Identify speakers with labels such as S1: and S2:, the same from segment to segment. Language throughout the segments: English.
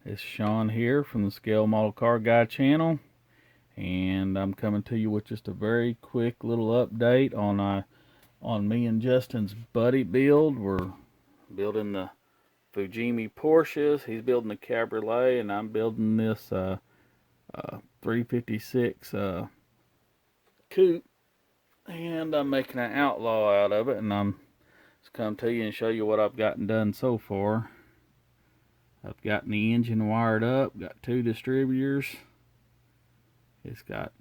S1: It's Sean here from the Scale Model Car Guy channel, and I'm coming to you with just a very quick little update on me and Justin's buddy build. We're building the Fujimi Porsches. He's building the Cabriolet, and I'm building this 356 coupe, and I'm making an Outlaw out of it. And I'm just come to you and show you what I've gotten done so far. I've gotten the engine wired up, got 2 distributors. It's got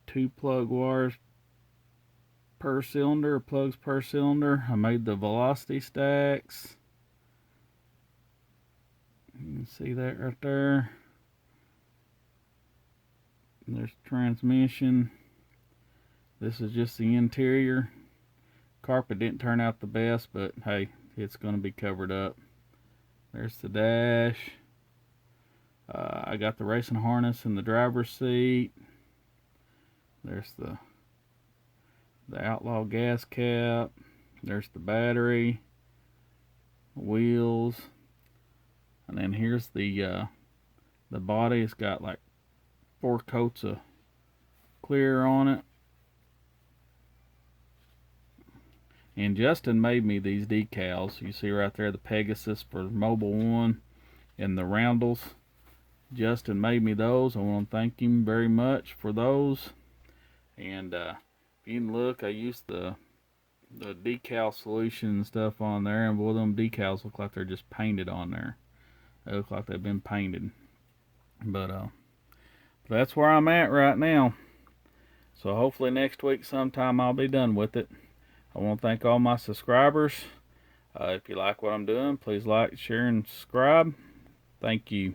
S1: 2 plug wires per cylinder, plugs per cylinder. I made the velocity stacks. You can see that right there. And there's the transmission. This is just the interior. Carpet didn't turn out the best, but hey, it's going to be covered up. There's the dash. I got the racing harness in the driver's seat. There's the Outlaw gas cap. There's the battery, wheels, and then here's the body. It's got like 4 coats of clear on it. And Justin made me these decals. You see right there the Pegasus for Mobile 1 and the roundels. Justin made me those. I want to thank him very much for those. And if you can look, I used the decal solution and stuff on there, and boy, them decals look like they're just painted on there. They look like they've been painted. But that's where I'm at right now. So hopefully next week sometime I'll be done with it. I want to thank all my subscribers. If you like what I'm doing, please like, share, and subscribe. Thank you.